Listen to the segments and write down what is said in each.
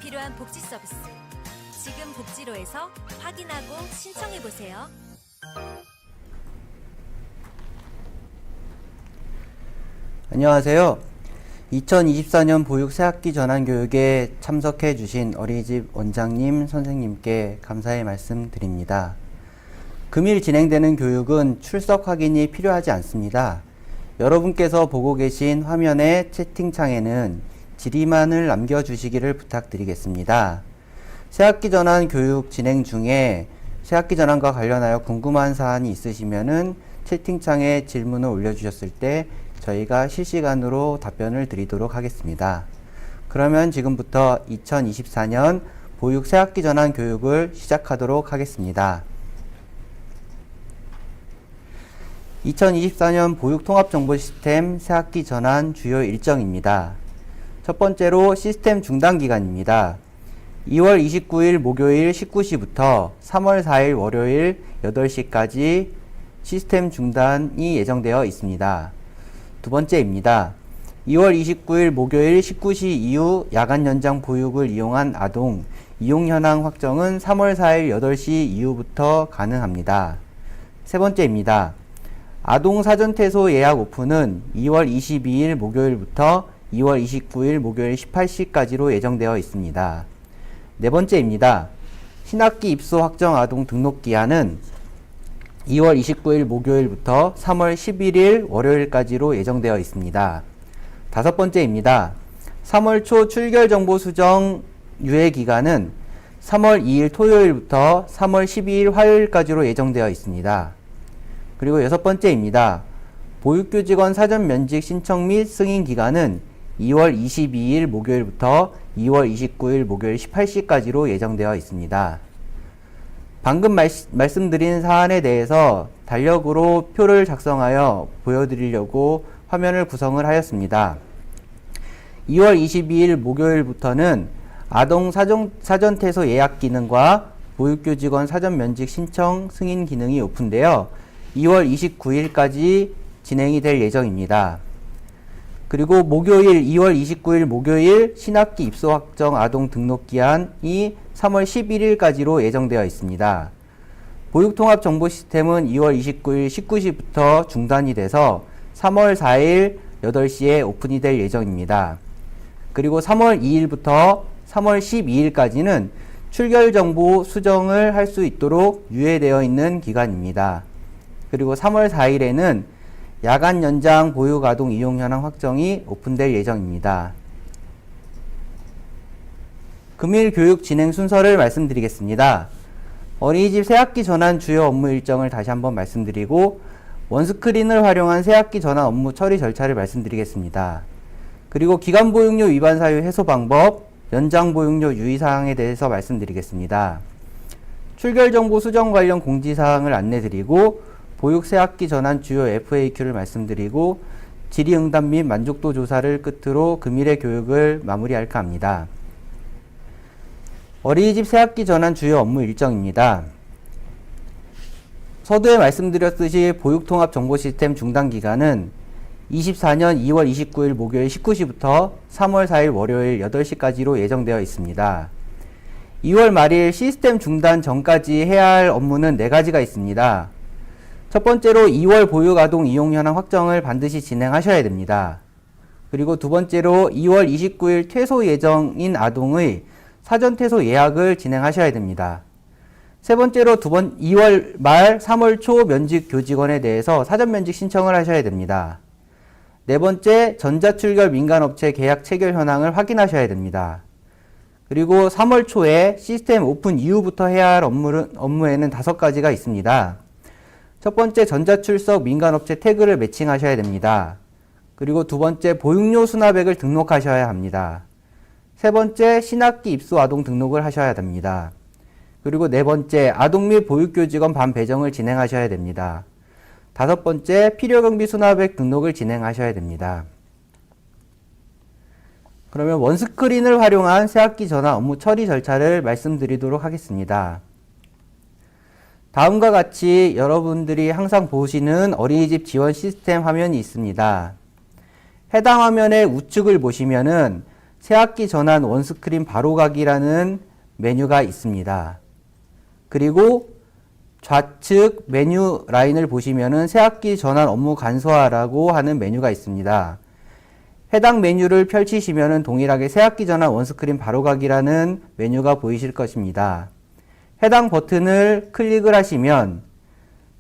필요한 복지 서비스 지금 복지로에서 확인하고 신청해보세요. 안녕하세요. 2024년 보육 새학기 전환 교육에 참석해 주신 어린이집 원장님, 선생님께 감사의 말씀 드립니다. 금일 진행되는 교육은 출석 확인이 필요하지 않습니다. 여러분께서 보고 계신 화면의 채팅창에는 질의만을 남겨주시기를 부탁드리겠습니다. 새학기 전환 교육 진행 중에 새학기 전환과 관련하여 궁금한 사안이 있으시면은 채팅창에 질문을 올려주셨을 때 저희가 실시간으로 답변을 드리도록 하겠습니다. 그러면 지금부터 2024년 보육 새학기 전환 교육을 시작하도록 하겠습니다. 2024년 보육통합정보시스템 새학기 전환 주요 일정입니다. 첫 번째로 시스템 중단 기간입니다. 2월 29일 목요일 19시부터 3월 4일 월요일 8시까지 시스템 중단이 예정되어 있습니다. 두 번째입니다. 2월 29일 목요일 19시 이후 야간 연장 보육을 이용한 아동 이용 현황 확정은 3월 4일 8시 이후부터 가능합니다. 세 번째입니다. 아동 사전퇴소 예약 오픈은 2월 22일 목요일부터 2월 29일 목요일 18시까지로 예정되어 있습니다. 네 번째입니다. 신학기 입소 확정 아동 등록 기한은 2월 29일 목요일부터 3월 11일 월요일까지로 예정되어 있습니다. 다섯 번째입니다. 3월 초 출결 정보 수정 유예 기간은 3월 2일 토요일부터 3월 12일 화요일까지로 예정되어 있습니다. 그리고 여섯 번째입니다. 보육교직원 사전 면직 신청 및 승인 기간은 2월 22일 목요일부터 2월 29일 목요일 18시까지로 예정되어 있습니다. 방금 말씀드린 사안에 대해서 달력으로 표를 작성하여 보여드리려고 화면을 구성을 하였습니다. 2월 22일 목요일부터는 아동 사전퇴소 예약 기능과 보육교직원 사전 면직 신청 승인 기능이 오픈되어 2월 29일까지 진행이 될 예정입니다. 그리고 목요일 2월 29일 목요일 신학기 입소 확정 아동 등록 기한이 3월 11일까지로 예정되어 있습니다. 보육통합정보시스템은 2월 29일 19시부터 중단이 돼서 3월 4일 8시에 오픈이 될 예정입니다. 그리고 3월 2일부터 3월 12일까지는 출결정보 수정을 할 수 있도록 유예되어 있는 기간입니다. 그리고 3월 4일에는 야간 연장 보육 아동 이용 현황 확정이 오픈될 예정입니다. 금일 교육 진행 순서를 말씀드리겠습니다. 어린이집 새학기 전환 주요 업무 일정을 다시 한번 말씀드리고 원스크린을 활용한 새학기 전환 업무 처리 절차를 말씀드리겠습니다. 그리고 기간 보육료 위반 사유 해소 방법, 연장 보육료 유의 사항에 대해서 말씀드리겠습니다. 출결 정보 수정 관련 공지사항을 안내드리고 보육 새학기 전환 주요 FAQ를 말씀드리고 질의응답 및 만족도 조사를 끝으로 금일의 교육을 마무리할까 합니다. 어린이집 새학기 전환 주요 업무 일정입니다. 서두에 말씀드렸듯이 보육통합정보시스템 중단 기간은 24년 2월 29일 목요일 19시부터 3월 4일 월요일 8시까지로 예정되어 있습니다. 2월 말일 시스템 중단 전까지 해야 할 업무는 4가지가 있습니다. 첫 번째로 2월 보육 아동 이용 현황 확정을 반드시 진행하셔야 됩니다. 그리고 두 번째로 2월 29일 퇴소 예정인 아동의 사전 퇴소 예약을 진행하셔야 됩니다. 세 번째로 2월 말 3월 초 면직 교직원에 대해서 사전 면직 신청을 하셔야 됩니다. 네 번째, 전자출결 민간업체 계약 체결 현황을 확인하셔야 됩니다. 그리고 3월 초에 시스템 오픈 이후부터 해야 할 업무에는 5가지가 있습니다. 첫 번째, 전자출석 민간업체 태그를 매칭하셔야 됩니다. 그리고 두 번째, 보육료 수납액을 등록하셔야 합니다. 세 번째, 신학기 입소 아동 등록을 하셔야 됩니다. 그리고 네 번째, 아동 및 보육교직원 반배정을 진행하셔야 됩니다. 다섯 번째, 필요경비 수납액 등록을 진행하셔야 됩니다. 그러면 원스크린을 활용한 새학기 전환 업무 처리 절차를 말씀드리도록 하겠습니다. 다음과 같이 여러분들이 항상 보시는 어린이집 지원 시스템 화면이 있습니다. 해당 화면의 우측을 보시면은 새학기 전환 원스크린 바로가기라는 메뉴가 있습니다. 그리고 좌측 메뉴 라인을 보시면은 새학기 전환 업무 간소화라고 하는 메뉴가 있습니다. 해당 메뉴를 펼치시면은 동일하게 새학기 전환 원스크린 바로가기라는 메뉴가 보이실 것입니다. 해당 버튼을 클릭을 하시면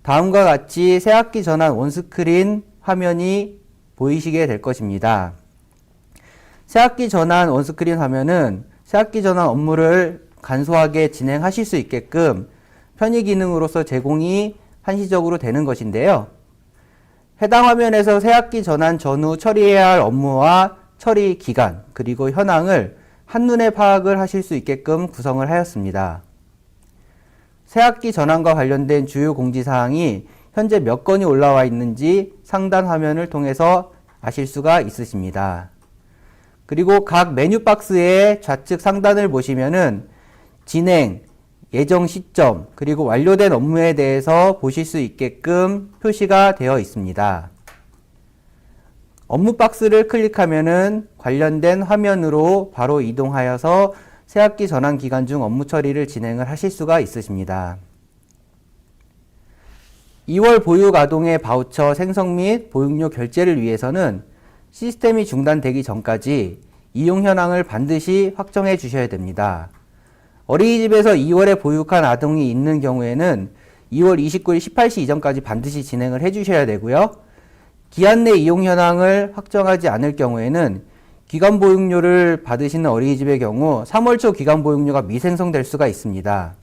다음과 같이 새학기 전환 원스크린 화면이 보이시게 될 것입니다. 새학기 전환 원스크린 화면은 새학기 전환 업무를 간소하게 진행하실 수 있게끔 편의 기능으로서 제공이 한시적으로 되는 것인데요. 해당 화면에서 새학기 전환 전후 처리해야 할 업무와 처리 기간, 그리고 현황을 한눈에 파악을 하실 수 있게끔 구성을 하였습니다. 새학기 전환과 관련된 주요 공지사항이 현재 몇 건이 올라와 있는지 상단 화면을 통해서 아실 수가 있으십니다. 그리고 각 메뉴 박스의 좌측 상단을 보시면은 진행, 예정 시점, 그리고 완료된 업무에 대해서 보실 수 있게끔 표시가 되어 있습니다. 업무 박스를 클릭하면은 관련된 화면으로 바로 이동하여서 새학기 전환 기간 중 업무 처리를 진행을 하실 수가 있으십니다. 2월 보육 아동의 바우처 생성 및 보육료 결제를 위해서는 시스템이 중단되기 전까지 이용 현황을 반드시 확정해 주셔야 됩니다. 어린이집에서 2월에 보육한 아동이 있는 경우에는 2월 29일 18시 이전까지 반드시 진행을 해 주셔야 되고요. 기한 내 이용 현황을 확정하지 않을 경우에는 기간보육료를 받으시는 어린이집의 경우 3월 초 기간보육료가 미생성될 수가 있습니다.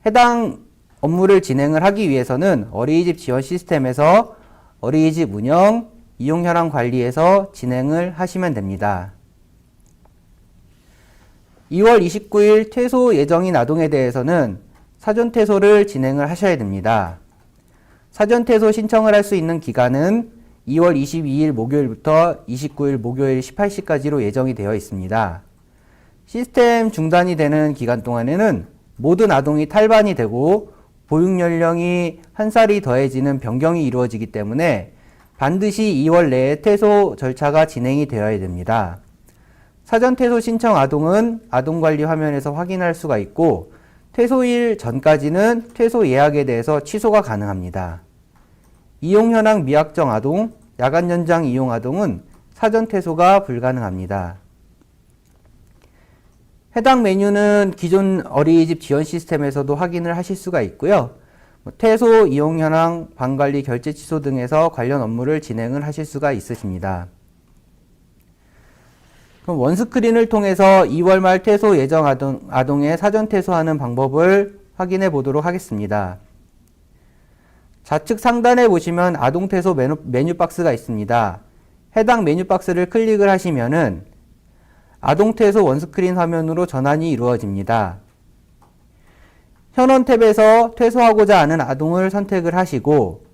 해당 업무를 진행을 하기 위해서는 어린이집 지원 시스템에서 어린이집 운영, 이용 현황 관리에서 진행을 하시면 됩니다. 2월 29일 퇴소 예정인 아동에 대해서는 사전 퇴소를 진행을 하셔야 됩니다. 사전 퇴소 신청을 할 수 있는 기간은 2월 22일 목요일부터 29일 목요일 18시까지로 예정이 되어 있습니다. 시스템 중단이 되는 기간 동안에는 모든 아동이 탈반이 되고 보육 연령이 1살이 더해지는 변경이 이루어지기 때문에 반드시 2월 내에 퇴소 절차가 진행이 되어야 됩니다. 사전 퇴소 신청 아동은 아동관리 화면에서 확인할 수가 있고 퇴소일 전까지는 퇴소 예약에 대해서 취소가 가능합니다. 이용 현황 미확정 아동, 야간 연장 이용 아동은 사전 퇴소가 불가능합니다. 해당 메뉴는 기존 어린이집 지원 시스템에서도 확인을 하실 수가 있고요. 퇴소, 이용 현황, 방관리, 결제 취소 등에서 관련 업무를 진행을 하실 수가 있으십니다. 그럼 원스크린을 통해서 2월 말 퇴소 예정 아동의 사전 퇴소하는 방법을 확인해 보도록 하겠습니다. 좌측 상단에 보시면 아동 퇴소 메뉴 박스가 있습니다. 해당 메뉴 박스를 클릭을 하시면은 아동 퇴소 원스크린 화면으로 전환이 이루어집니다. 현원 탭에서 퇴소하고자 하는 아동을 선택을 하시고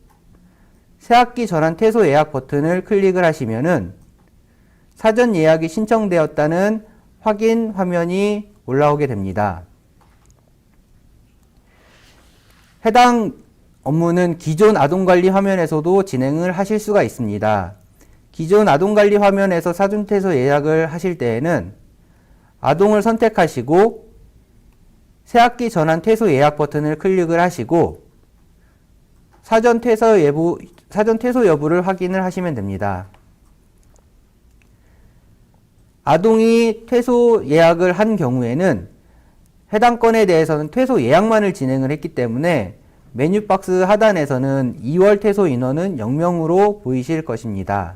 새학기 전환 퇴소 예약 버튼을 클릭을 하시면은 사전 예약이 신청되었다는 확인 화면이 올라오게 됩니다. 해당 업무는 기존 아동관리 화면에서도 진행을 하실 수가 있습니다. 기존 아동관리 화면에서 사전 퇴소 예약을 하실 때에는 아동을 선택하시고 새학기 전환 퇴소 예약 버튼을 클릭을 하시고 사전 퇴소 여부를 확인을 하시면 됩니다. 아동이 퇴소 예약을 한 경우에는 해당 건에 대해서는 퇴소 예약만을 진행을 했기 때문에 메뉴 박스 하단에서는 2월 퇴소 인원은 0명으로 보이실 것입니다.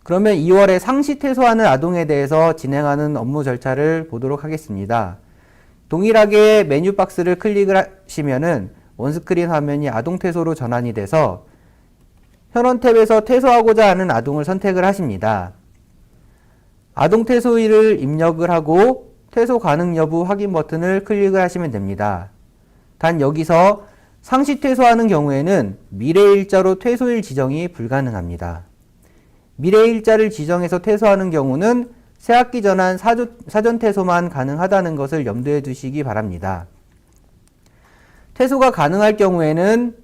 그러면 2월에 상시 퇴소하는 아동에 대해서 진행하는 업무 절차를 보도록 하겠습니다. 동일하게 메뉴 박스를 클릭을 하시면은 원스크린 화면이 아동 퇴소로 전환이 돼서 현원 탭에서 퇴소하고자 하는 아동을 선택을 하십니다. 아동 퇴소일을 입력을 하고 퇴소 가능 여부 확인 버튼을 클릭을 하시면 됩니다. 단 여기서 상시 퇴소하는 경우에는 미래일자로 퇴소일 지정이 불가능합니다. 미래일자를 지정해서 퇴소하는 경우는 새학기 전환 사전 퇴소만 가능하다는 것을 염두에 두시기 바랍니다. 퇴소가 가능할 경우에는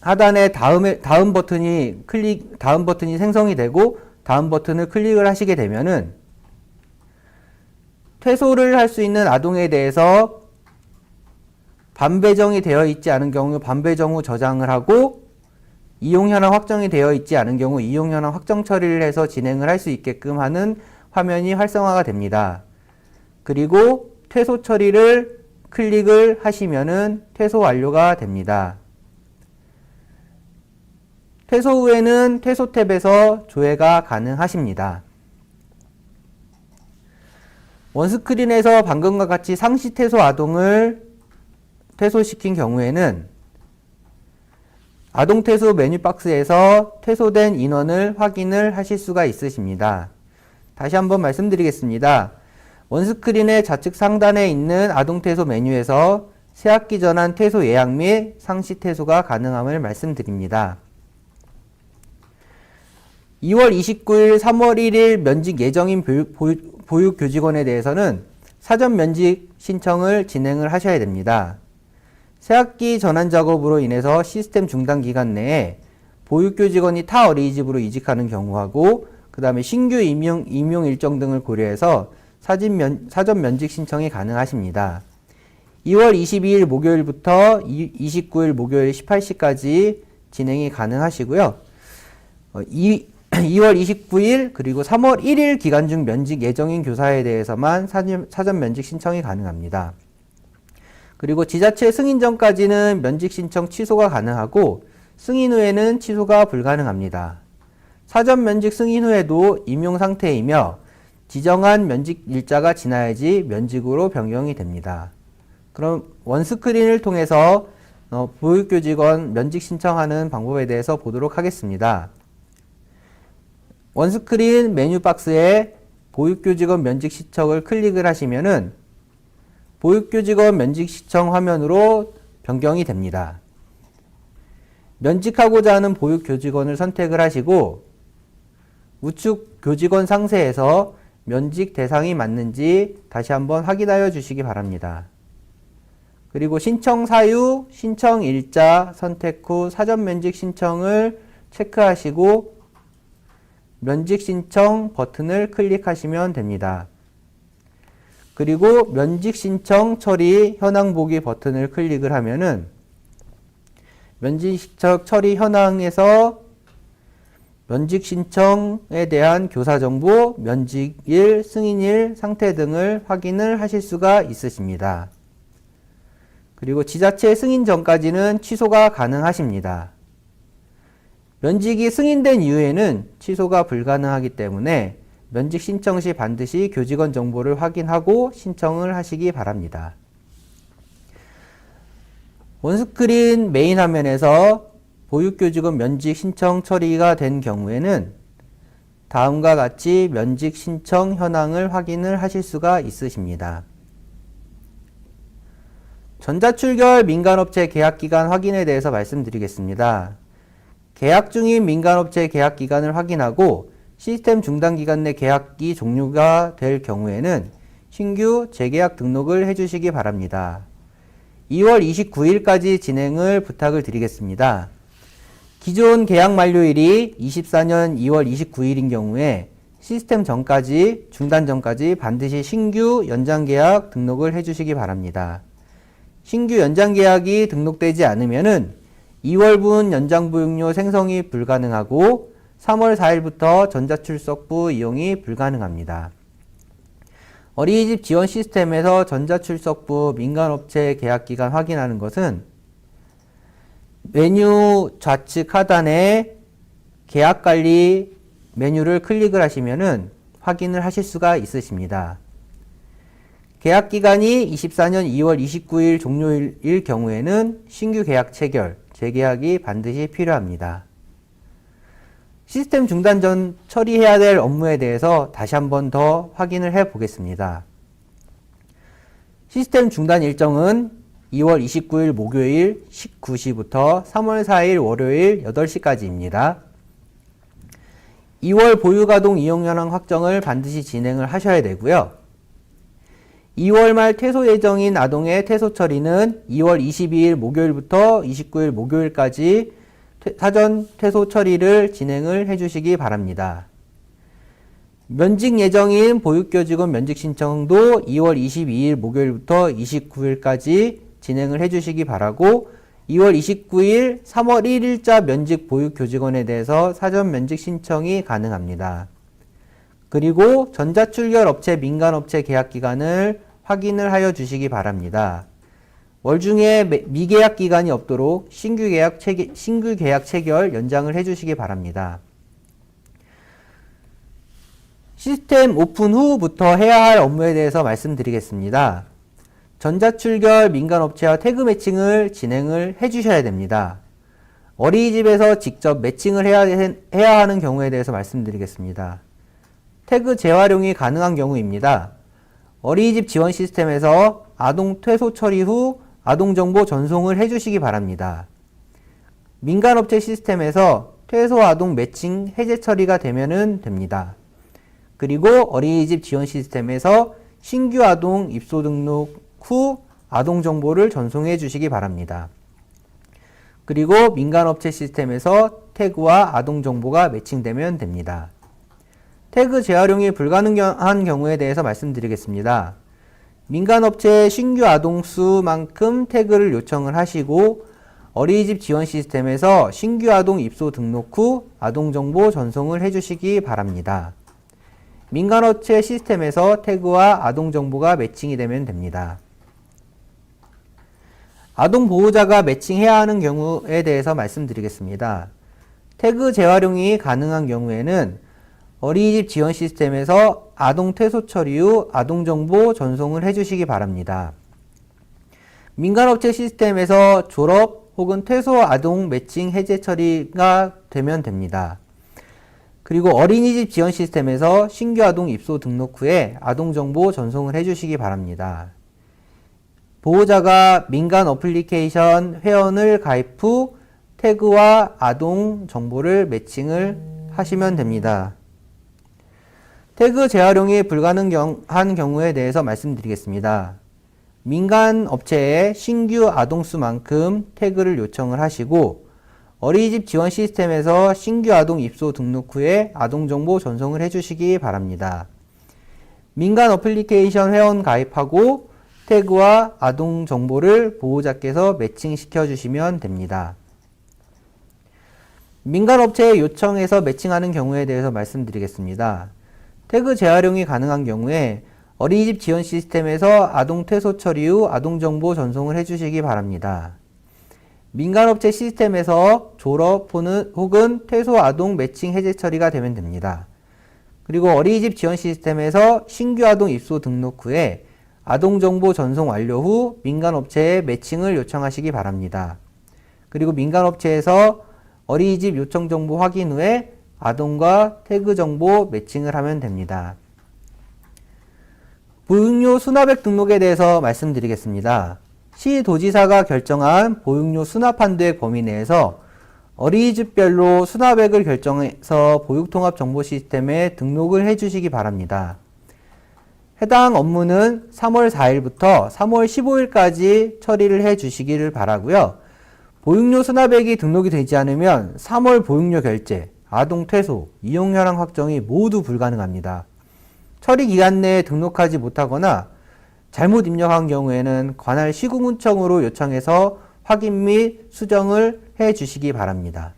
하단에 다음 버튼이 생성이 되고 다음 버튼을 클릭을 하시게 되면은 퇴소를 할 수 있는 아동에 대해서 반배정이 되어 있지 않은 경우 반배정 후 저장을 하고 이용 현황 확정이 되어 있지 않은 경우 이용 현황 확정 처리를 해서 진행을 할 수 있게끔 하는 화면이 활성화가 됩니다. 그리고 퇴소 처리를 클릭을 하시면은 퇴소 완료가 됩니다. 퇴소 후에는 퇴소 탭에서 조회가 가능하십니다. 원스크린에서 방금과 같이 상시 퇴소 아동을 퇴소시킨 경우에는 아동 퇴소 메뉴 박스에서 퇴소된 인원을 확인을 하실 수가 있으십니다. 다시 한번 말씀드리겠습니다. 원스크린의 좌측 상단에 있는 아동 퇴소 메뉴에서 새학기 전환 퇴소 예약 및 상시 퇴소가 가능함을 말씀드립니다. 2월 29일, 3월 1일 면직 예정인 보육교직원에 대해서는 사전 면직 신청을 진행을 하셔야 됩니다. 새학기 전환 작업으로 인해서 시스템 중단 기간 내에 보육교직원이 타 어린이집으로 이직하는 경우하고 그 다음에 신규 임용 일정 등을 고려해서 사전 면직 신청이 가능하십니다. 2월 22일 목요일부터 29일 목요일 18시까지 진행이 가능하시고요. 2월 29일 그리고 3월 1일 기간 중 면직 예정인 교사에 대해서만 사전 면직 신청이 가능합니다. 그리고 지자체 승인 전까지는 면직 신청 취소가 가능하고 승인 후에는 취소가 불가능합니다. 사전 면직 승인 후에도 임용 상태이며 지정한 면직 일자가 지나야지 면직으로 변경이 됩니다. 그럼 원스크린을 통해서 보육교직원 면직 신청하는 방법에 대해서 보도록 하겠습니다. 원스크린 메뉴 박스에 보육교직원 면직 신청을 클릭을 하시면은 보육교직원 면직 신청 화면으로 변경이 됩니다. 면직하고자 하는 보육교직원을 선택을 하시고 우측 교직원 상세에서 면직 대상이 맞는지 다시 한번 확인하여 주시기 바랍니다. 그리고 신청 사유, 신청 일자 선택 후 사전 면직 신청을 체크하시고 면직 신청 버튼을 클릭하시면 됩니다. 그리고 면직 신청 처리 현황 보기 버튼을 클릭을 하면은 면직 신청 처리 현황에서 면직 신청에 대한 교사 정보, 면직일, 승인일, 상태 등을 확인을 하실 수가 있으십니다. 그리고 지자체 승인 전까지는 취소가 가능하십니다. 면직이 승인된 이후에는 취소가 불가능하기 때문에 면직 신청 시 반드시 교직원 정보를 확인하고 신청을 하시기 바랍니다. 원스크린 메인 화면에서 보육교직원 면직 신청 처리가 된 경우에는 다음과 같이 면직 신청 현황을 확인을 하실 수가 있으십니다. 전자출결 민간업체 계약기간 확인에 대해서 말씀드리겠습니다. 계약 중인 민간업체 계약기간을 확인하고 시스템 중단기간 내 계약이 종료가 될 경우에는 신규 재계약 등록을 해주시기 바랍니다. 2월 29일까지 진행을 부탁을 드리겠습니다. 기존 계약 만료일이 24년 2월 29일인 경우에 시스템 전까지, 중단 전까지 반드시 신규 연장 계약 등록을 해주시기 바랍니다. 신규 연장 계약이 등록되지 않으면은 2월분 연장 보육료 생성이 불가능하고 3월 4일부터 전자출석부 이용이 불가능합니다. 어린이집 지원 시스템에서 전자출석부 민간업체 계약기간 확인하는 것은 메뉴 좌측 하단에 계약관리 메뉴를 클릭을 하시면은 확인을 하실 수가 있으십니다. 계약기간이 24년 2월 29일 종료일 경우에는 신규 계약 체결, 재계약이 반드시 필요합니다. 시스템 중단 전 처리해야 될 업무에 대해서 다시 한번 더 확인을 해 보겠습니다. 시스템 중단 일정은 2월 29일 목요일 19시부터 3월 4일 월요일 8시까지입니다. 2월 보육아동 이용 현황 확정을 반드시 진행을 하셔야 되고요. 2월 말 퇴소 예정인 아동의 퇴소 처리는 2월 22일 목요일부터 29일 목요일까지 사전 퇴소 처리를 진행을 해주시기 바랍니다. 면직 예정인 보육교직원 면직 신청도 2월 22일 목요일부터 29일까지 진행을 해주시기 바라고 2월 29일, 3월 1일자 면직 보육교직원에 대해서 사전 면직 신청이 가능합니다. 그리고 전자출결 업체, 민간업체 계약 기간을 확인을 하여 주시기 바랍니다. 월 중에 미계약 기간이 없도록 신규 계약 체결 연장을 해주시기 바랍니다. 시스템 오픈 후부터 해야 할 업무에 대해서 말씀드리겠습니다. 전자출결 민간업체와 태그 매칭을 진행을 해주셔야 됩니다. 어린이집에서 직접 매칭을 해야 하는 경우에 대해서 말씀드리겠습니다. 태그 재활용이 가능한 경우입니다. 어린이집 지원 시스템에서 아동 퇴소 처리 후 아동정보 전송을 해주시기 바랍니다. 민간업체 시스템에서 퇴소 아동 매칭 해제 처리가 되면은 됩니다. 그리고 어린이집 지원 시스템에서 신규 아동 입소 등록 후 아동 정보를 전송해 주시기 바랍니다. 그리고 민간업체 시스템에서 태그와 아동 정보가 매칭되면 됩니다. 태그 재활용이 불가능한 경우에 대해서 말씀드리겠습니다. 민간업체의 신규 아동 수만큼 태그를 요청을 하시고 어린이집 지원 시스템에서 신규 아동 입소 등록 후 아동 정보 전송을 해주시기 바랍니다. 민간업체 시스템에서 태그와 아동 정보가 매칭이 되면 됩니다. 아동 보호자가 매칭해야 하는 경우에 대해서 말씀드리겠습니다. 태그 재활용이 가능한 경우에는 어린이집 지원 시스템에서 아동 퇴소 처리 후 아동 정보 전송을 해주시기 바랍니다. 민간업체 시스템에서 졸업 혹은 퇴소 아동 매칭 해제 처리가 되면 됩니다. 그리고 어린이집 지원 시스템에서 신규 아동 입소 등록 후에 아동 정보 전송을 해주시기 바랍니다. 보호자가 민간 어플리케이션 회원을 가입 후 태그와 아동 정보를 매칭을 하시면 됩니다. 태그 재활용이 불가능한 경우에 대해서 말씀드리겠습니다. 민간 업체에 신규 아동 수만큼 태그를 요청을 하시고 어린이집 지원 시스템에서 신규 아동 입소 등록 후에 아동 정보 전송을 해주시기 바랍니다. 민간 어플리케이션 회원 가입하고 태그와 아동 정보를 보호자께서 매칭시켜 주시면 됩니다. 민간업체에 요청해서 매칭하는 경우에 대해서 말씀드리겠습니다. 태그 재활용이 가능한 경우에 어린이집 지원 시스템에서 아동 퇴소 처리 후 아동 정보 전송을 해주시기 바랍니다. 민간업체 시스템에서 졸업 혹은 퇴소 아동 매칭 해제 처리가 되면 됩니다. 그리고 어린이집 지원 시스템에서 신규 아동 입소 등록 후에 아동 정보 전송 완료 후 민간업체에 매칭을 요청하시기 바랍니다. 그리고 민간업체에서 어린이집 요청 정보 확인 후에 아동과 태그 정보 매칭을 하면 됩니다. 보육료 수납액 등록에 대해서 말씀드리겠습니다. 시도지사가 결정한 보육료 수납 한도액 범위 내에서 어린이집별로 수납액을 결정해서 보육통합정보 시스템에 등록을 해주시기 바랍니다. 해당 업무는 3월 4일부터 3월 15일까지 처리를 해 주시기를 바라고요. 보육료 수납액이 등록이 되지 않으면 3월 보육료 결제, 아동 퇴소, 이용 현황 확정이 모두 불가능합니다. 처리 기간 내에 등록하지 못하거나 잘못 입력한 경우에는 관할 시군구청으로 요청해서 확인 및 수정을 해 주시기 바랍니다.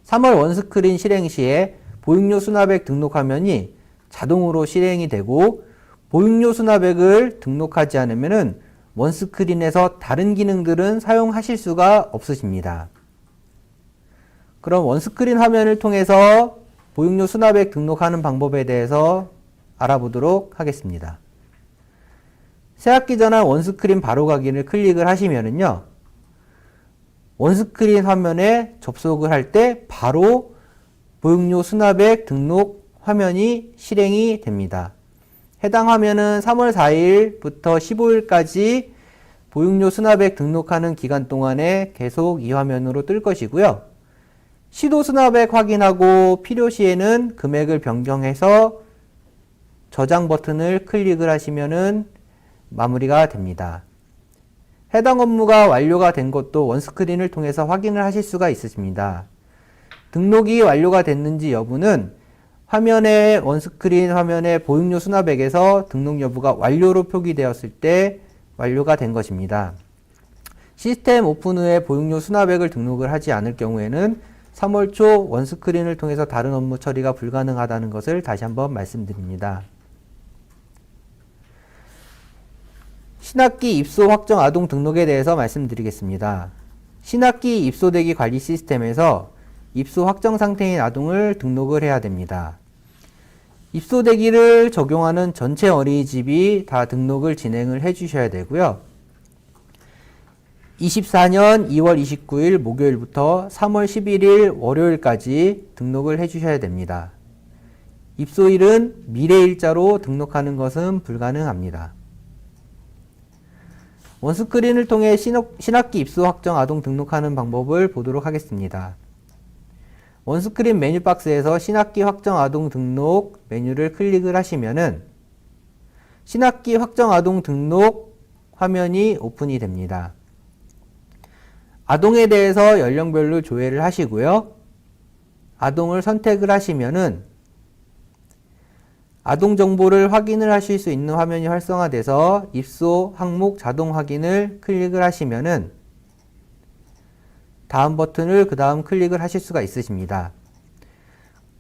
3월 원스크린 실행 시에 보육료 수납액 등록 화면이 자동으로 실행이 되고 보육료 수납액을 등록하지 않으면 원스크린에서 다른 기능들은 사용하실 수가 없으십니다. 그럼 원스크린 화면을 통해서 보육료 수납액 등록하는 방법에 대해서 알아보도록 하겠습니다. 새학기 전환 원스크린 바로가기를 클릭을 하시면은요, 원스크린 화면에 접속을 할 때 바로 보육료 수납액 등록 화면이 실행이 됩니다. 해당 화면은 3월 4일부터 15일까지 보육료 수납액 등록하는 기간 동안에 계속 이 화면으로 뜰 것이고요. 시도 수납액 확인하고 필요시에는 금액을 변경해서 저장 버튼을 클릭을 하시면은 마무리가 됩니다. 해당 업무가 완료가 된 것도 원스크린을 통해서 확인을 하실 수가 있으십니다. 등록이 완료가 됐는지 여부는 원스크린 화면의 보육료 수납액에서 등록 여부가 완료로 표기되었을 때 완료가 된 것입니다. 시스템 오픈 후에 보육료 수납액을 등록을 하지 않을 경우에는 3월 초 원스크린을 통해서 다른 업무 처리가 불가능하다는 것을 다시 한번 말씀드립니다. 신학기 입소 확정 아동 등록에 대해서 말씀드리겠습니다. 신학기 입소 대기 관리 시스템에서 입소 확정 상태인 아동을 등록을 해야 됩니다. 입소 대기를 적용하는 전체 어린이집이 다 등록을 진행을 해 주셔야 되고요. 24년 2월 29일 목요일부터 3월 11일 월요일까지 등록을 해 주셔야 됩니다. 입소일은 미래일자로 등록하는 것은 불가능합니다. 원스크린을 통해 신학기 입소 확정 아동 등록하는 방법을 보도록 하겠습니다. 원스크린 메뉴 박스에서 신학기 확정 아동 등록 메뉴를 클릭을 하시면은 신학기 확정 아동 등록 화면이 오픈이 됩니다. 아동에 대해서 연령별로 조회를 하시고요. 아동을 선택을 하시면은 아동 정보를 확인을 하실 수 있는 화면이 활성화돼서 입소 항목 자동 확인을 클릭을 하시면은 다음 버튼을 그 다음 클릭을 하실 수가 있으십니다.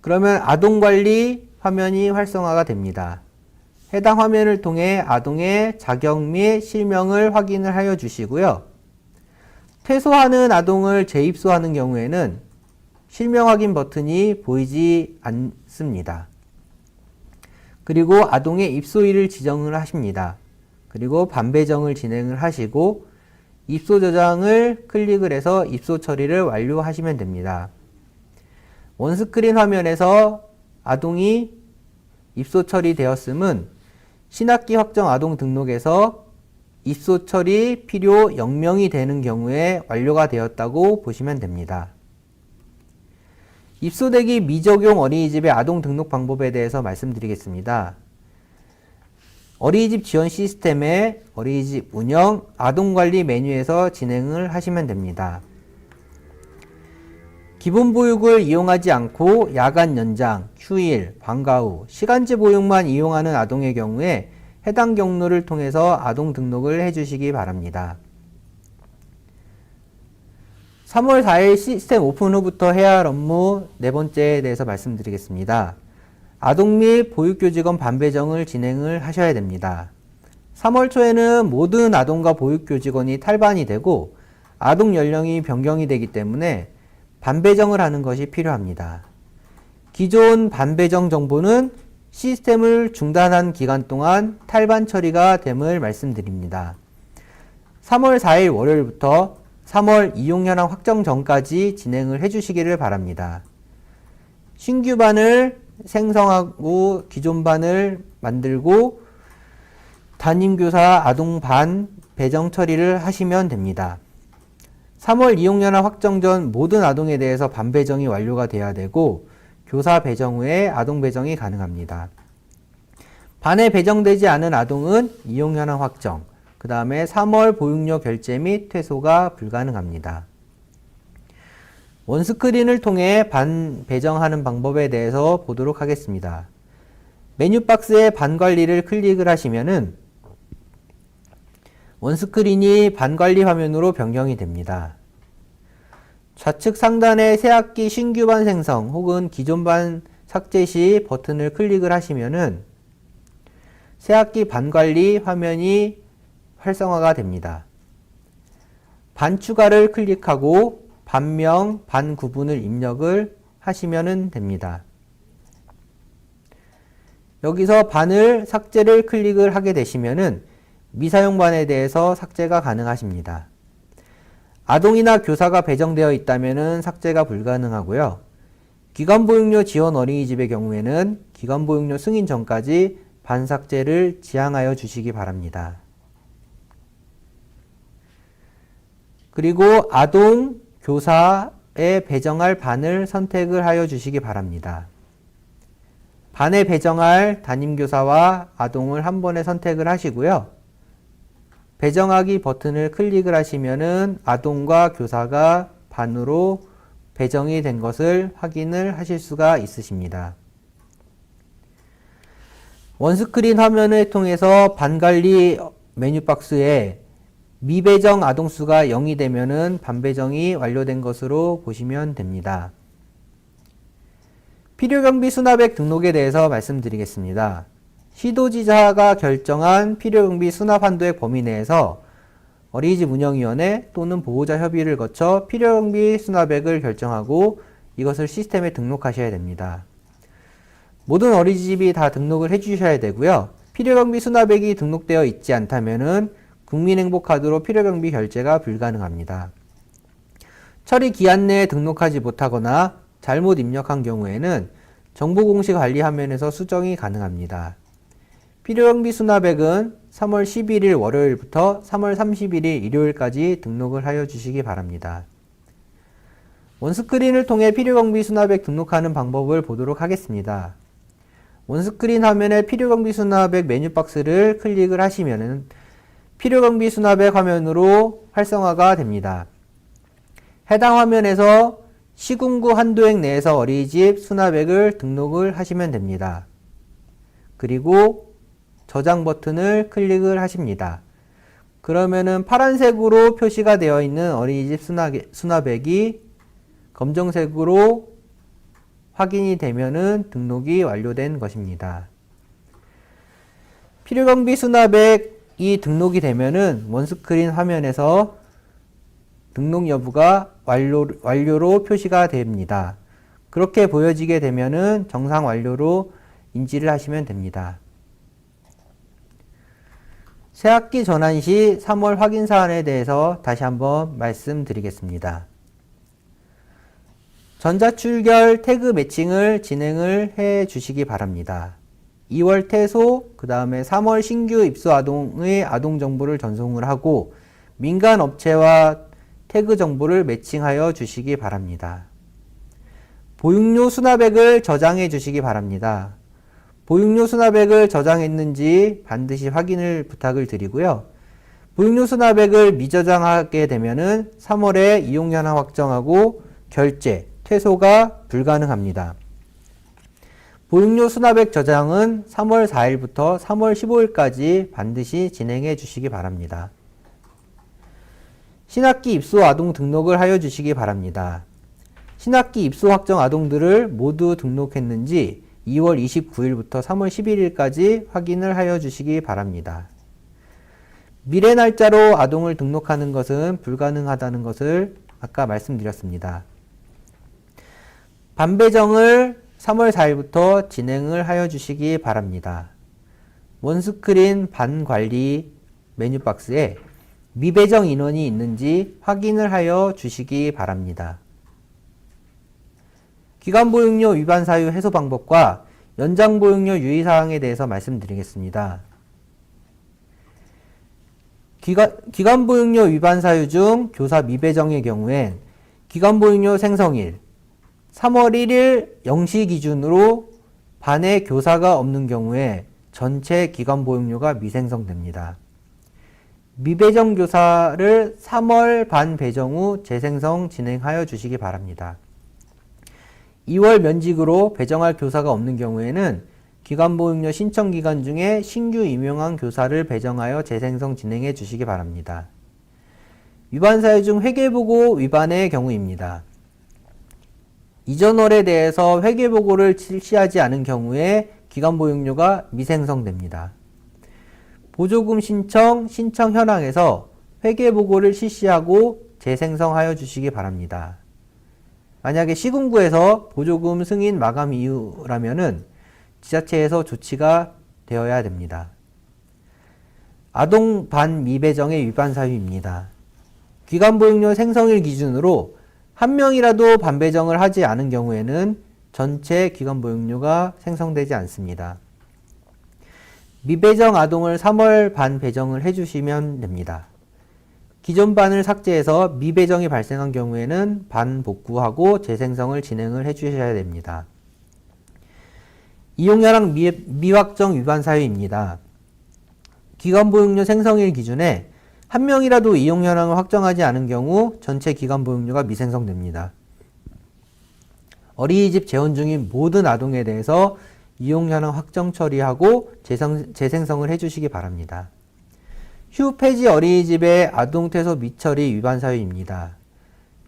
그러면 아동 관리 화면이 활성화가 됩니다. 해당 화면을 통해 아동의 자격 및 실명을 확인을 하여 주시고요. 퇴소하는 아동을 재입소하는 경우에는 실명 확인 버튼이 보이지 않습니다. 그리고 아동의 입소일을 지정을 하십니다. 그리고 반배정을 진행을 하시고 입소 저장을 클릭을 해서 입소 처리를 완료하시면 됩니다. 원스크린 화면에서 아동이 입소 처리되었음은 신학기 확정 아동 등록에서 입소 처리 필요 0명이 되는 경우에 완료가 되었다고 보시면 됩니다. 입소대기 미적용 어린이집의 아동 등록 방법에 대해서 말씀드리겠습니다. 어린이집 지원 시스템의 어린이집 운영, 아동관리 메뉴에서 진행을 하시면 됩니다. 기본보육을 이용하지 않고 야간 연장, 휴일, 방과 후, 시간제 보육만 이용하는 아동의 경우에 해당 경로를 통해서 아동 등록을 해주시기 바랍니다. 3월 4일 시스템 오픈 후부터 해야 할 업무 네 번째에 대해서 말씀드리겠습니다. 아동 및 보육교직원 반배정을 진행을 하셔야 됩니다. 3월 초에는 모든 아동과 보육교직원이 탈반이 되고 아동 연령이 변경이 되기 때문에 반배정을 하는 것이 필요합니다. 기존 반배정 정보는 시스템을 중단한 기간 동안 탈반 처리가 됨을 말씀드립니다. 3월 4일 월요일부터 3월 이용 현황 확정 전까지 진행을 해주시기를 바랍니다. 신규 반을 생성하고 기존 반을 만들고 담임교사 아동 반 배정 처리를 하시면 됩니다. 3월 이용 현황 확정 전 모든 아동에 대해서 반 배정이 완료가 돼야 되고 교사 배정 후에 아동 배정이 가능합니다. 반에 배정되지 않은 아동은 이용 현황 확정, 그 다음에 3월 보육료 결제 및 퇴소가 불가능합니다. 원스크린을 통해 반 배정하는 방법에 대해서 보도록 하겠습니다. 메뉴 박스에 반 관리를 클릭을 하시면은 원스크린이 반 관리 화면으로 변경이 됩니다. 좌측 상단에 새학기 신규 반 생성 혹은 기존 반 삭제 시 버튼을 클릭을 하시면은 새학기 반 관리 화면이 활성화가 됩니다. 반 추가를 클릭하고 반명, 반 구분을 입력을 하시면 됩니다. 여기서 반을 삭제를 클릭을 하게 되시면은 미사용 반에 대해서 삭제가 가능하십니다. 아동이나 교사가 배정되어 있다면 삭제가 불가능하고요. 기관보육료 지원 어린이집의 경우에는 기관보육료 승인 전까지 반 삭제를 지향하여 주시기 바랍니다. 그리고 아동, 교사에 배정할 반을 선택을 하여 주시기 바랍니다. 반에 배정할 담임교사와 아동을 한 번에 선택을 하시고요. 배정하기 버튼을 클릭을 하시면은 아동과 교사가 반으로 배정이 된 것을 확인을 하실 수가 있으십니다. 원스크린 화면을 통해서 반관리 메뉴 박스에 미배정 아동수가 0이 되면은 반배정이 완료된 것으로 보시면 됩니다. 필요경비 수납액 등록에 대해서 말씀드리겠습니다. 시도지사가 결정한 필요경비 수납 한도액 범위 내에서 어린이집 운영위원회 또는 보호자 협의를 거쳐 필요경비 수납액을 결정하고 이것을 시스템에 등록하셔야 됩니다. 모든 어린이집이 다 등록을 해주셔야 되고요. 필요경비 수납액이 등록되어 있지 않다면은 국민행복카드로 필요경비 결제가 불가능합니다. 처리 기한 내에 등록하지 못하거나 잘못 입력한 경우에는 정보공시 관리 화면에서 수정이 가능합니다. 필요경비 수납액은 3월 11일 월요일부터 3월 31일 일요일까지 등록을 하여 주시기 바랍니다. 원스크린을 통해 필요경비 수납액 등록하는 방법을 보도록 하겠습니다. 원스크린 화면에 필요경비 수납액 메뉴 박스를 클릭을 하시면은 필요경비 수납액 화면으로 활성화가 됩니다. 해당 화면에서 시군구 한도액 내에서 어린이집 수납액을 등록을 하시면 됩니다. 그리고 저장 버튼을 클릭을 하십니다. 그러면은 파란색으로 표시가 되어 있는 어린이집 수납액이 검정색으로 확인이 되면은 등록이 완료된 것입니다. 필요경비 수납액이 등록이 되면은 원스크린 화면에서 등록 여부가 완료로 표시가 됩니다. 그렇게 보여지게 되면은 정상 완료로 인지를 하시면 됩니다. 새학기 전환 시 3월 확인 사안에 대해서 다시 한번 말씀드리겠습니다. 전자출결 태그 매칭을 진행을 해 주시기 바랍니다. 2월 퇴소, 그 다음에 3월 신규 입소 아동의 아동 정보를 전송을 하고 민간 업체와 태그 정보를 매칭하여 주시기 바랍니다. 보육료 수납액을 저장해 주시기 바랍니다. 보육료 수납액을 저장했는지 반드시 확인을 부탁을 드리고요. 보육료 수납액을 미저장하게 되면은 3월에 이용연한 확정하고 결제, 퇴소가 불가능합니다. 보육료 수납액 저장은 3월 4일부터 3월 15일까지 반드시 진행해 주시기 바랍니다. 신학기 입소 아동 등록을 하여 주시기 바랍니다. 신학기 입소 확정 아동들을 모두 등록했는지 2월 29일부터 3월 11일까지 확인을 하여 주시기 바랍니다. 미래 날짜로 아동을 등록하는 것은 불가능하다는 것을 아까 말씀드렸습니다. 반배정을 3월 4일부터 진행을 하여 주시기 바랍니다. 원스크린 반관리 메뉴 박스에 미배정 인원이 있는지 확인을 하여 주시기 바랍니다. 기간보육료 위반 사유 해소 방법과 연장보육료 유의사항에 대해서 말씀드리겠습니다. 기간보육료 위반 사유 중 교사 미배정의 경우엔 기간보육료 생성일 3월 1일 0시 기준으로 반에 교사가 없는 경우에 전체 기간보육료가 미생성됩니다. 미배정 교사를 3월 반 배정 후 재생성 진행하여 주시기 바랍니다. 2월 면직으로 배정할 교사가 없는 경우에는 기간보육료 신청 기간 중에 신규 임용한 교사를 배정하여 재생성 진행해 주시기 바랍니다. 위반 사유 중 회계보고 위반의 경우입니다. 이전 월에 대해서 회계보고를 실시하지 않은 경우에 기간보육료가 미생성됩니다. 보조금 신청 현황에서 회계보고를 실시하고 재생성하여 주시기 바랍니다. 만약에 시군구에서 보조금 승인 마감 이후라면은 지자체에서 조치가 되어야 됩니다. 아동 반미배정의 위반 사유입니다. 기간보육료 생성일 기준으로 한 명이라도 반배정을 하지 않은 경우에는 전체 기간보육료가 생성되지 않습니다. 미배정 아동을 3월 반 배정을 해주시면 됩니다. 기존 반을 삭제해서 미배정이 발생한 경우에는 반 복구하고 재생성을 진행을 해주셔야 됩니다. 이용연학 미확정 위반 사유입니다. 기간보육료 생성일 기준에 한 명이라도 이용연항을 확정하지 않은 경우 전체 기간보육료가 미생성됩니다. 어린이집 재원 중인 모든 아동에 대해서 이용 현황 확정 처리하고 재생성을 해주시기 바랍니다. 휴폐지 어린이집의 아동 퇴소 미처리 위반 사유입니다.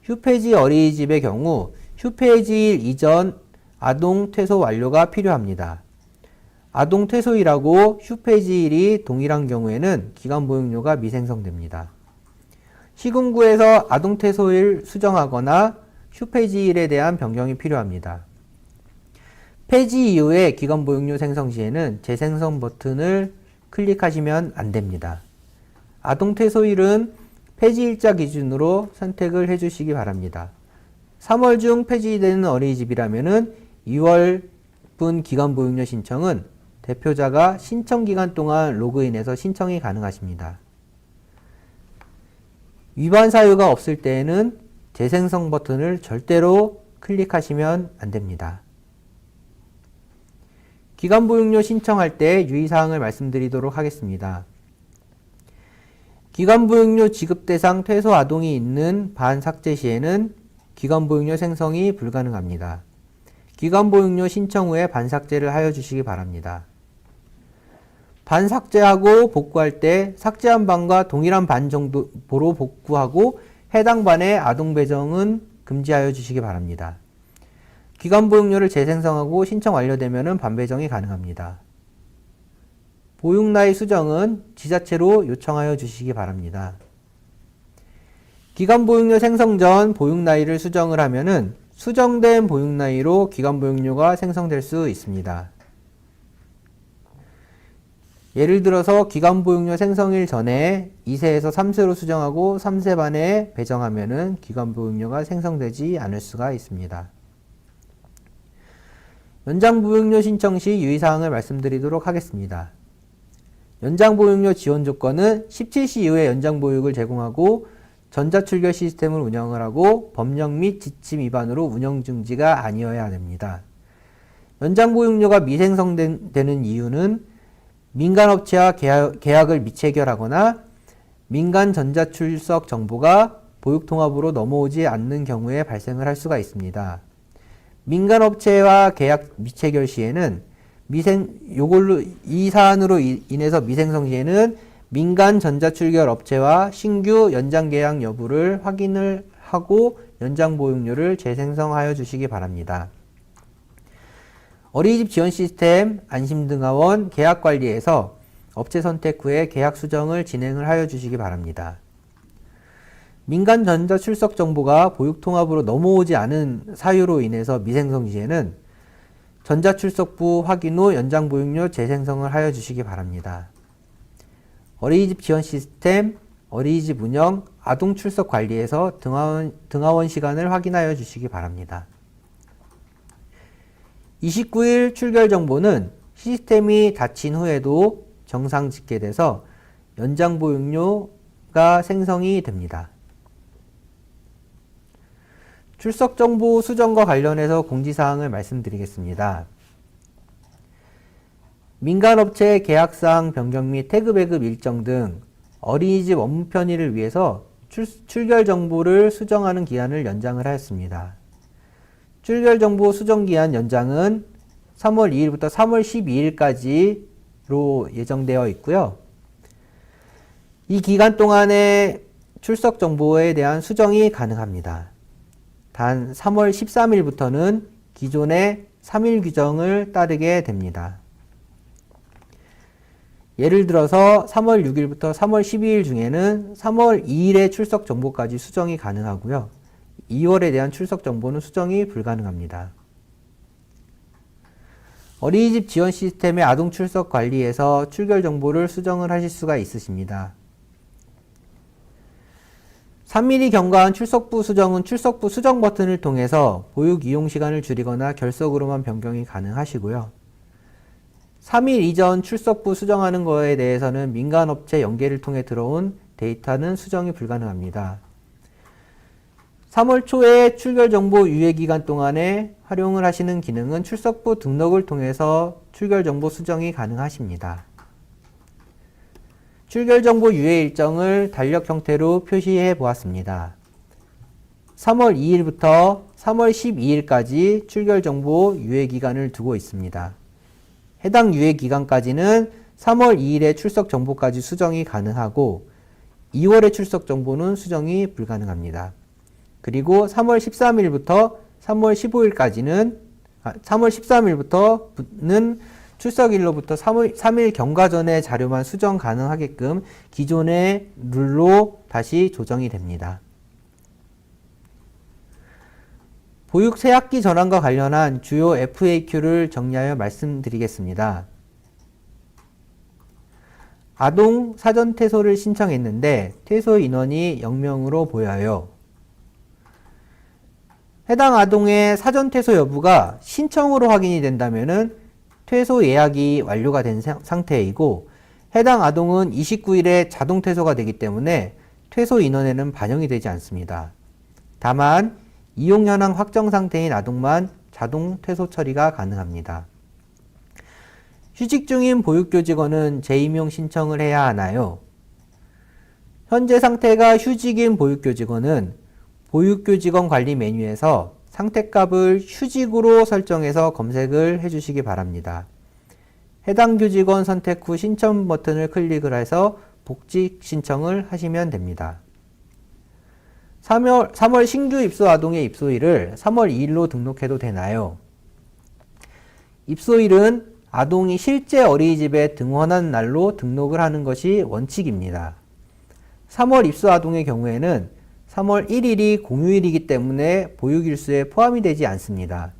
휴폐지 어린이집의 경우 휴폐지일 이전 아동 퇴소 완료가 필요합니다. 아동 퇴소일하고 휴폐지일이 동일한 경우에는 기간 보육료가 미생성됩니다. 시군구에서 아동 퇴소일 수정하거나 휴폐지일에 대한 변경이 필요합니다. 폐지 이후에 기간 보육료 생성 시에는 재생성 버튼을 클릭하시면 안 됩니다. 아동 퇴소일은 폐지일자 기준으로 선택을 해주시기 바랍니다. 3월 중 폐지되는 어린이집이라면 2월분 기간 보육료 신청은 대표자가 신청 기간 동안 로그인해서 신청이 가능하십니다. 위반 사유가 없을 때에는 재생성 버튼을 절대로 클릭하시면 안 됩니다. 기간 보육료 신청할 때 유의사항을 말씀드리도록 하겠습니다. 기간 보육료 지급 대상 퇴소 아동이 있는 반삭제 시에는 기간 보육료 생성이 불가능합니다. 기간 보육료 신청 후에 반삭제를 하여 주시기 바랍니다. 반삭제하고 복구할 때 삭제한 반과 동일한 반 정도로 복구하고 해당 반의 아동 배정은 금지하여 주시기 바랍니다. 기간 보육료를 재생성하고 신청 완료되면 반 배정이 가능합니다. 보육 나이 수정은 지자체로 요청하여 주시기 바랍니다. 기간 보육료 생성 전 보육 나이를 수정을 하면은 수정된 보육 나이로 기간 보육료가 생성될 수 있습니다. 예를 들어서 기간 보육료 생성일 전에 2세에서 3세로 수정하고 3세 반에 배정하면은 기간 보육료가 생성되지 않을 수가 있습니다. 연장 보육료 신청 시 유의사항을 말씀드리도록 하겠습니다. 연장 보육료 지원 조건은 17시 이후에 연장 보육을 제공하고 전자출결 시스템을 운영을 하고 법령 및 지침 위반으로 운영 중지가 아니어야 됩니다. 연장 보육료가 미생성되는 이유는 민간업체와 계약을 미체결하거나 민간 전자출석 정보가 보육통합으로 넘어오지 않는 경우에 발생을 할 수가 있습니다. 민간업체와 계약 미체결 시에는 이 사안으로 인해서 미생성 시에는 민간 전자출결 업체와 신규 연장 계약 여부를 확인을 하고 연장 보육료를 재생성하여 주시기 바랍니다. 어린이집 지원 시스템 안심등하원 계약관리에서 업체 선택 후에 계약 수정을 진행을 하여 주시기 바랍니다. 민간 전자 출석 정보가 보육통합으로 넘어오지 않은 사유로 인해서 미생성 시에는 전자출석부 확인 후 연장 보육료 재생성을 하여 주시기 바랍니다. 어린이집 지원 시스템, 어린이집 운영, 아동 출석 관리에서 등하원 시간을 확인하여 주시기 바랍니다. 29일 출결 정보는 시스템이 닫힌 후에도 정상 집계돼서 연장 보육료가 생성이 됩니다. 출석 정보 수정과 관련해서 공지사항을 말씀드리겠습니다. 민간업체 계약사항 변경 및 태그 배급 일정 등 어린이집 업무 편의를 위해서 출결 정보를 수정하는 기한을 연장을 하였습니다. 출결 정보 수정 기한 연장은 3월 2일부터 3월 12일까지로 예정되어 있고요. 이 기간 동안에 출석 정보에 대한 수정이 가능합니다. 단 3월 13일부터는 기존의 3일 규정을 따르게 됩니다. 예를 들어서 3월 6일부터 3월 12일 중에는 3월 2일의 출석 정보까지 수정이 가능하고요. 2월에 대한 출석 정보는 수정이 불가능합니다. 어린이집 지원 시스템의 아동 출석 관리에서 출결 정보를 수정을 하실 수가 있으십니다. 3일이 경과한 출석부 수정은 출석부 수정 버튼을 통해서 보육 이용 시간을 줄이거나 결석으로만 변경이 가능하시고요. 3일 이전 출석부 수정하는 거에 대해서는 민간업체 연계를 통해 들어온 데이터는 수정이 불가능합니다. 3월 초에 출결 정보 유예 기간 동안에 활용을 하시는 기능은 출석부 등록을 통해서 출결 정보 수정이 가능하십니다. 출결 정보 유예 일정을 달력 형태로 표시해 보았습니다. 3월 2일부터 3월 12일까지 출결 정보 유예 기간을 두고 있습니다. 해당 유예 기간까지는 3월 2일에 출석 정보까지 수정이 가능하고 2월의 출석 정보는 수정이 불가능합니다. 그리고 3월 13일부터 3월 15일까지는 3월 13일부터는 출석일로부터 3일 경과 전에 자료만 수정 가능하게끔 기존의 룰로 다시 조정이 됩니다. 보육 새학기 전환과 관련한 주요 FAQ를 정리하여 말씀드리겠습니다. 아동 사전 퇴소를 신청했는데 퇴소 인원이 0명으로 보여요. 해당 아동의 사전 퇴소 여부가 신청으로 확인이 된다면 퇴소 예약이 완료가 된 상태이고 해당 아동은 29일에 자동 퇴소가 되기 때문에 퇴소 인원에는 반영이 되지 않습니다. 다만 이용 현황 확정 상태인 아동만 자동 퇴소 처리가 가능합니다. 휴직 중인 보육교직원은 재임용 신청을 해야 하나요? 현재 상태가 휴직인 보육교직원은 보육교직원 관리 메뉴에서 상태값을 휴직으로 설정해서 검색을 해주시기 바랍니다. 해당 교직원 선택 후 신청 버튼을 클릭을 해서 복직 신청을 하시면 됩니다. 3월 신규 입소 아동의 입소일을 3월 2일로 등록해도 되나요? 입소일은 아동이 실제 어린이집에 등원한 날로 등록을 하는 것이 원칙입니다. 3월 입소 아동의 경우에는 3월 1일이 공휴일이기 때문에 보육일수에 포함이 되지 않습니다.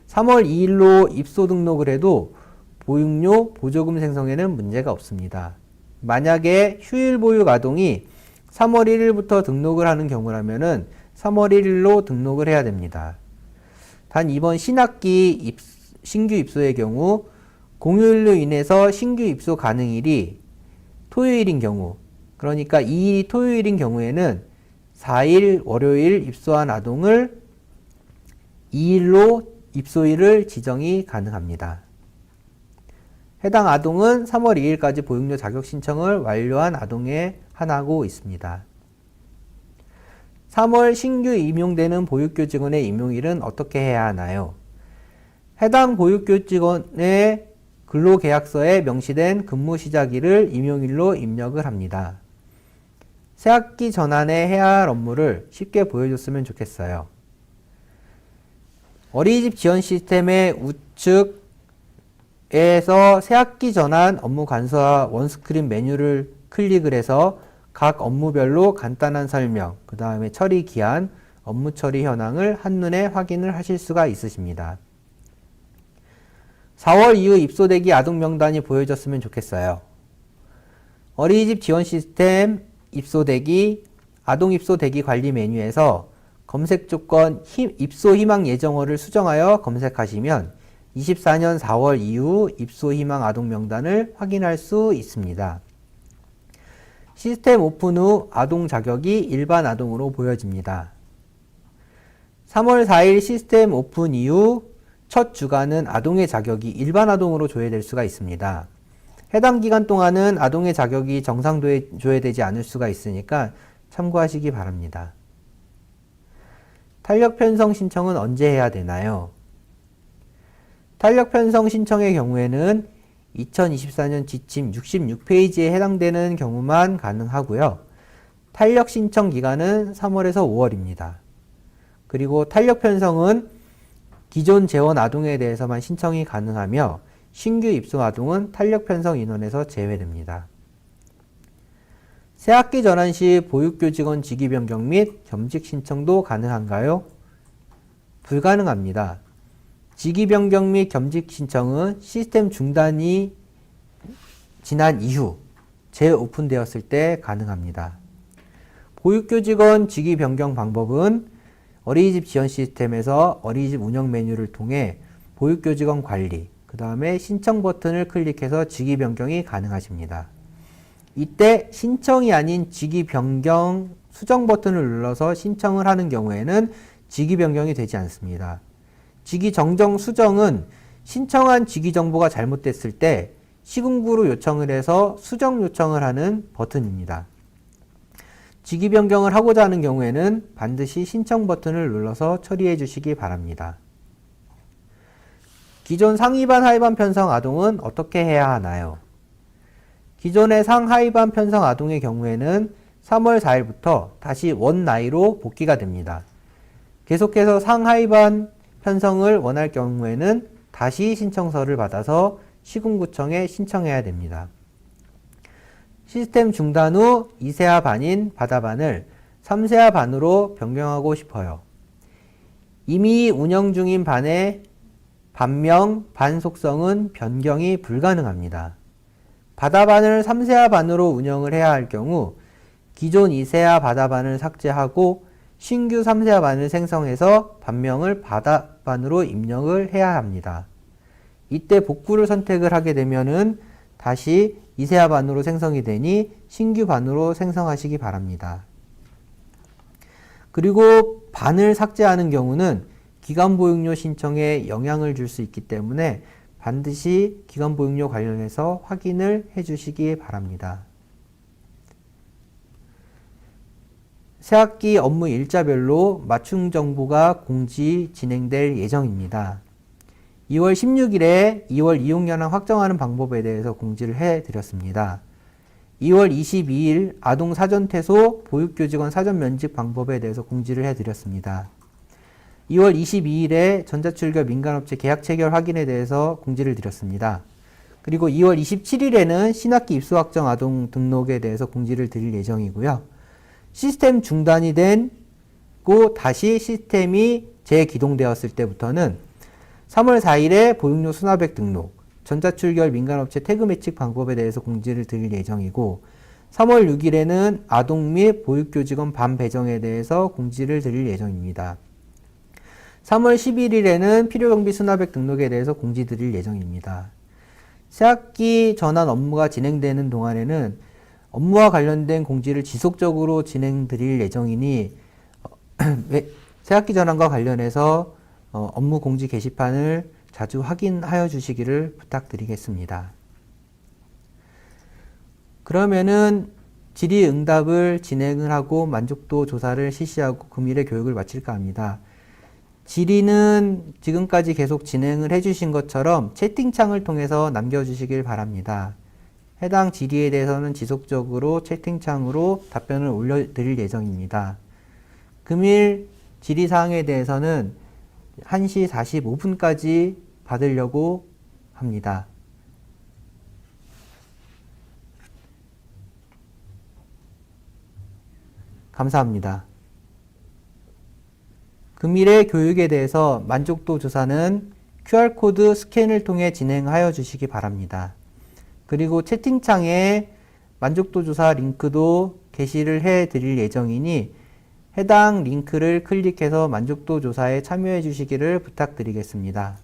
3월 2일로 입소 등록을 해도 보육료 보조금 생성에는 문제가 없습니다. 만약에 휴일 보육 아동이 3월 1일부터 등록을 하는 경우라면 3월 1일로 등록을 해야 됩니다. 단 이번 신학기 신규 입소의 경우 공휴일로 인해서 신규 입소 가능일이 토요일인 경우, 그러니까 2일이 토요일인 경우에는 4일 월요일 입소한 아동을 2일로 입소일을 지정이 가능합니다. 해당 아동은 3월 2일까지 보육료 자격 신청을 완료한 아동에 한하고 있습니다. 3월 신규 임용되는 보육교직원의 임용일은 어떻게 해야 하나요? 해당 보육교직원의 근로계약서에 명시된 근무 시작일을 임용일로 입력을 합니다. 새학기 전환에 해야 할 업무를 쉽게 보여줬으면 좋겠어요. 어린이집 지원 시스템의 우측에서 새학기 전환 업무 간소화 원스크린 메뉴를 클릭을 해서 각 업무별로 간단한 설명, 그 다음에 처리 기한, 업무 처리 현황을 한눈에 확인을 하실 수가 있으십니다. 4월 이후 입소대기 아동 명단이 보여졌으면 좋겠어요. 어린이집 지원 시스템 입소대기, 아동 입소대기 관리 메뉴에서 검색 조건 입소 희망 예정어를 수정하여 검색하시면 24년 4월 이후 입소 희망 아동 명단을 확인할 수 있습니다. 시스템 오픈 후 아동 자격이 일반 아동으로 보여집니다. 3월 4일 시스템 오픈 이후 첫 주간은 아동의 자격이 일반 아동으로 조회될 수가 있습니다. 해당 기간 동안은 아동의 자격이 정상도에 조회되지 않을 수가 있으니까 참고하시기 바랍니다. 탄력 편성 신청은 언제 해야 되나요? 탄력 편성 신청의 경우에는 2024년 지침 66페이지에 해당되는 경우만 가능하고요. 탄력 신청 기간은 3월에서 5월입니다. 그리고 탄력 편성은 기존 재원 아동에 대해서만 신청이 가능하며 신규 입소 아동은 탄력 편성 인원에서 제외됩니다. 새학기 전환 시 보육교직원 직위 변경 및 겸직 신청도 가능한가요? 불가능합니다. 직위 변경 및 겸직 신청은 시스템 중단이 지난 이후 재오픈되었을 때 가능합니다. 보육교직원 직위 변경 방법은 어린이집 지원 시스템에서 어린이집 운영 메뉴를 통해 보육교직원 관리, 그 다음에 신청 버튼을 클릭해서 직위 변경이 가능하십니다. 이때 신청이 아닌 직위 변경 수정 버튼을 눌러서 신청을 하는 경우에는 직위 변경이 되지 않습니다. 직위 정정 수정은 신청한 직위 정보가 잘못됐을 때 시군구로 요청을 해서 수정 요청을 하는 버튼입니다. 직위 변경을 하고자 하는 경우에는 반드시 신청 버튼을 눌러서 처리해 주시기 바랍니다. 기존 상하이반 하이반 편성 아동은 어떻게 해야 하나요? 기존의 상하이반 편성 아동의 경우에는 3월 4일부터 다시 원 나이로 복귀가 됩니다. 계속해서 상하이반 편성을 원할 경우에는 다시 신청서를 받아서 시군구청에 신청해야 됩니다. 시스템 중단 후 2세아 반인 바다반을 3세아 반으로 변경하고 싶어요. 이미 운영 중인 반의 반명, 반 속성은 변경이 불가능합니다. 바다반을 3세아 반으로 운영을 해야 할 경우 기존 2세아 바다반을 삭제하고 신규 3세아 반을 생성해서 반명을 바다반으로 입력을 해야 합니다. 이때 복구를 선택을 하게 되면은 다시 2세아 반으로 생성이 되니 신규 반으로 생성하시기 바랍니다. 그리고 반을 삭제하는 경우는 기간보육료 신청에 영향을 줄 수 있기 때문에 반드시 기간보육료 관련해서 확인을 해 주시기 바랍니다. 새학기 업무 일자별로 맞춤 정보가 공지 진행될 예정입니다. 2월 16일에 2월 이용연한 확정하는 방법에 대해서 공지를 해드렸습니다. 2월 22일 아동 사전퇴소 보육교직원 사전 면직 방법에 대해서 공지를 해드렸습니다. 2월 22일에 전자출결 민간업체 계약 체결 확인에 대해서 공지를 드렸습니다. 그리고 2월 27일에는 신학기 입수 확정 아동 등록에 대해서 공지를 드릴 예정이고요. 시스템 중단이 되고 다시 시스템이 재기동되었을 때부터는 3월 4일에 보육료 수납액 등록, 전자출결 민간업체 태그 매칭 방법에 대해서 공지를 드릴 예정이고 3월 6일에는 아동 및 보육교직원 반 배정에 대해서 공지를 드릴 예정입니다. 3월 11일에는 필요경비 수납액 등록에 대해서 공지 드릴 예정입니다. 새학기 전환 업무가 진행되는 동안에는 업무와 관련된 공지를 지속적으로 진행드릴 예정이니 새학기 전환과 관련해서 업무 공지 게시판을 자주 확인하여 주시기를 부탁드리겠습니다. 그러면은 질의응답을 진행을 하고 만족도 조사를 실시하고 금일의 교육을 마칠까 합니다. 질의는 지금까지 계속 진행을 해주신 것처럼 채팅창을 통해서 남겨주시길 바랍니다. 해당 질의에 대해서는 지속적으로 채팅창으로 답변을 올려드릴 예정입니다. 금일 질의사항에 대해서는 1시 45분까지 받으려고 합니다. 감사합니다. 금일의 교육에 대해서 만족도 조사는 QR코드 스캔을 통해 진행하여 주시기 바랍니다. 그리고 채팅창에 만족도 조사 링크도 게시를 해 드릴 예정이니 해당 링크를 클릭해서 만족도 조사에 참여해 주시기를 부탁드리겠습니다.